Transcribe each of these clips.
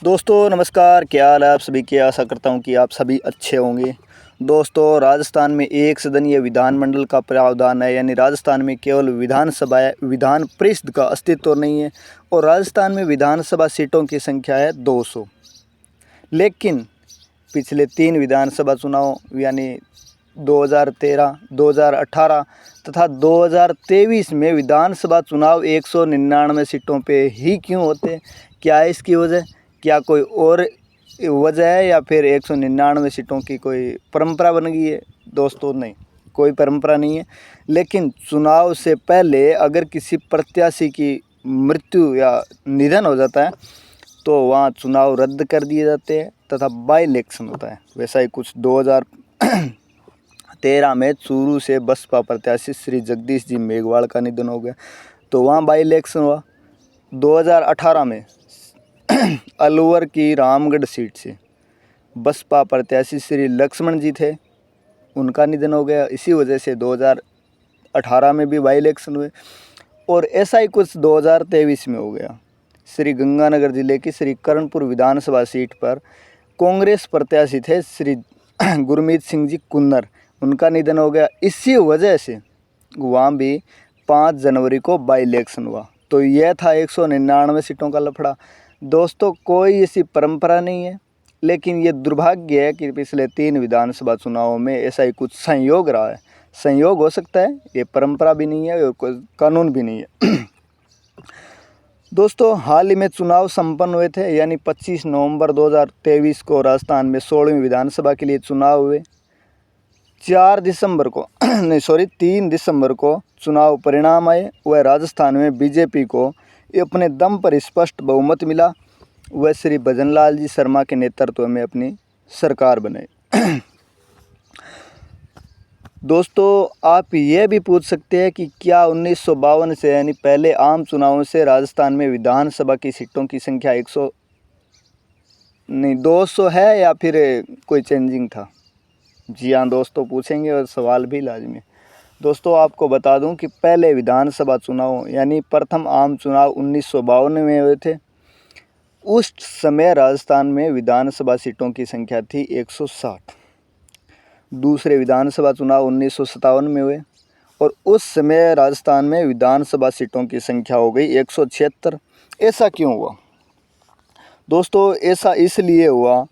दोस्तों नमस्कार, क्या हाल है आप सभी की। आशा करता हूं कि आप सभी अच्छे होंगे। दोस्तों राजस्थान में एक सदनीय विधानमंडल का प्रावधान है, यानी राजस्थान में केवल विधानसभा विधान परिषद का अस्तित्व नहीं है और राजस्थान में विधानसभा सीटों की संख्या है 200। लेकिन पिछले 3 विधानसभा चुनाव यानी 2013, 2018 तथा 2023 में विधानसभा चुनाव 199 सीटों पे ही क्यों होते? क्या है इसकी वजह? क्या कोई और वजह है या फिर 199 सीटों की कोई परंपरा बन गई है? दोस्तों नहीं, कोई परंपरा नहीं है। लेकिन चुनाव से पहले अगर किसी प्रत्याशी की मृत्यु या निधन हो जाता है तो वहाँ चुनाव रद्द कर दिए जाते हैं तथा बाई इलेक्शन होता है। वैसा ही कुछ 2013 में चूरू से बसपा प्रत्याशी श्री जगदीश जी मेघवाल का निधन हो गया तो वहाँ बाई इलेक्शन हुआ। 2018 में अलवर की रामगढ़ सीट से बसपा प्रत्याशी श्री लक्ष्मण जी थे, उनका निधन हो गया। इसी वजह से 2018 में भी बाई इलेक्शन हुए और ऐसा ही कुछ 2023 में हो गया। श्री गंगानगर जिले की श्री कर्णपुर विधानसभा सीट पर कांग्रेस प्रत्याशी थे श्री गुरमीत सिंह जी कुन्नर, उनका निधन हो गया। इसी वजह से वहाँ भी 5 जनवरी को बाई इलेक्शन हुआ। तो यह था 199 सीटों का लफड़ा। दोस्तों कोई ऐसी परंपरा नहीं है, लेकिन ये दुर्भाग्य है कि पिछले 3 विधानसभा चुनावों में ऐसा ही कुछ संयोग रहा है। संयोग हो सकता है, ये परंपरा भी नहीं है और कोई कानून भी नहीं है। दोस्तों हाल ही में चुनाव संपन्न हुए थे, यानी 25 नवंबर 2023 को राजस्थान में 16वीं विधानसभा के लिए चुनाव हुए। 3 दिसंबर को चुनाव परिणाम आए। वह राजस्थान में बीजेपी को अपने दम पर स्पष्ट बहुमत मिला। वह श्री भजनलाल जी शर्मा के नेतृत्व में अपनी सरकार बने। दोस्तों आप ये भी पूछ सकते हैं कि क्या 1952 से यानी पहले आम चुनावों से राजस्थान में विधानसभा की सीटों की संख्या 200 है या फिर कोई चेंजिंग था? जी हाँ दोस्तों, पूछेंगे और सवाल भी लाजमी। दोस्तों आपको बता दूं कि पहले विधानसभा चुनाव यानी प्रथम आम चुनाव 1952 में हुए थे। उस समय राजस्थान में विधानसभा सीटों की संख्या थी 160। दूसरे विधानसभा चुनाव 1957 में हुए और उस समय राजस्थान में विधानसभा सीटों की संख्या हो गई 176। ऐसा क्यों हुआ? दोस्तों ऐसा इसलिए हुआ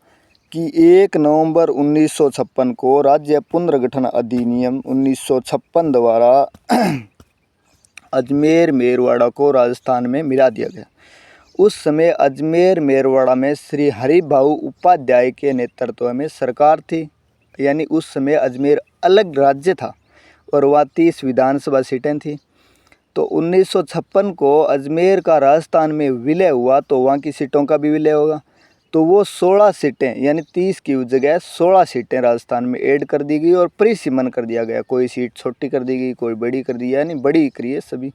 कि 1 नवंबर 1956 को राज्य पुनर्गठन अधिनियम 1956 द्वारा अजमेर मेरवाड़ा को राजस्थान में मिला दिया गया। उस समय अजमेर मेरवाड़ा में श्री हरिभाऊ उपाध्याय के नेतृत्व में सरकार थी, यानी उस समय अजमेर अलग राज्य था और वहाँ 30 विधानसभा सीटें थी। तो 1956 को अजमेर का राजस्थान में विलय हुआ तो वहाँ की सीटों का भी विलय होगा। तो वो 16 सीटें यानी 30 की जगह 16 सीटें राजस्थान में ऐड कर दी गई और परिसीमन कर दिया गया। कोई सीट छोटी कर दी गई, कोई बड़ी कर दी, यानी बड़ी करी है सभी,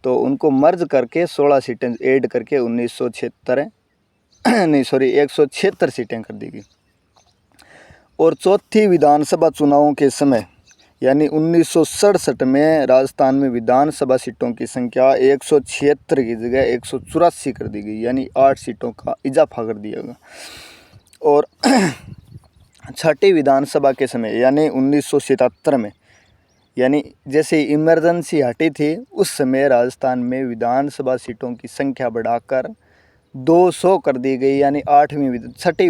तो उनको मर्ज करके 16 सीटें ऐड करके 176 सीटें कर दी गई। और चौथी विधानसभा चुनावों के समय यानी 1967 में राजस्थान में विधानसभा सीटों की संख्या 176 की जगह 184 कर दी गई, यानी 8 सीटों का इजाफा कर दिया गया। और छठी विधानसभा के समय यानी 1977 में, यानी जैसे इमरजेंसी हटी थी, उस समय राजस्थान में विधानसभा सीटों की संख्या बढ़ाकर 200 कर दी गई, यानी छठी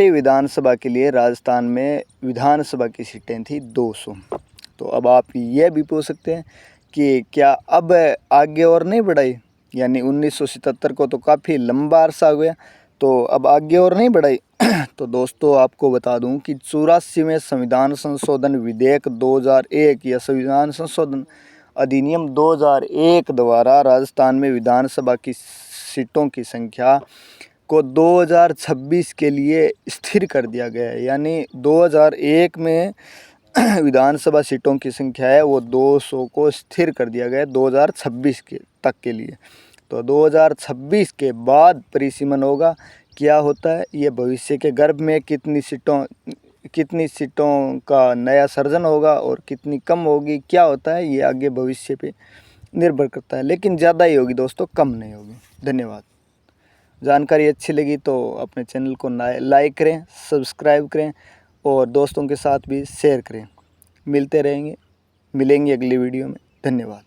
विधानसभा के लिए राजस्थान में विधानसभा की सीटें थी 200। तो अब आप ये भी पूछ सकते हैं कि क्या अब आगे और नहीं बढ़ाई, यानी 1977 को तो काफ़ी लंबा अरसा हो गया, तो अब आगे और नहीं बढ़ाई? तो दोस्तों आपको बता दूं कि 84वें संविधान संशोधन विधेयक 2001 या संविधान संशोधन अधिनियम 2001 द्वारा राजस्थान में विधानसभा की सीटों की संख्या को 2026 के लिए स्थिर कर दिया गया है। यानी 2001 में विधानसभा सीटों की संख्या है वो 200 को स्थिर कर दिया गया है 2026 के तक के लिए। तो 2026 के बाद परिसीमन होगा। क्या होता है ये भविष्य के गर्भ में कितनी सीटों का नया सर्जन होगा और कितनी कम होगी, क्या होता है ये आगे भविष्य पे निर्भर करता है, लेकिन ज़्यादा ही होगी दोस्तों, कम नहीं होगी। धन्यवाद। जानकारी अच्छी लगी तो अपने चैनल को लाइक करें, सब्सक्राइब करें और दोस्तों के साथ भी शेयर करें। मिलेंगे अगली वीडियो में। धन्यवाद।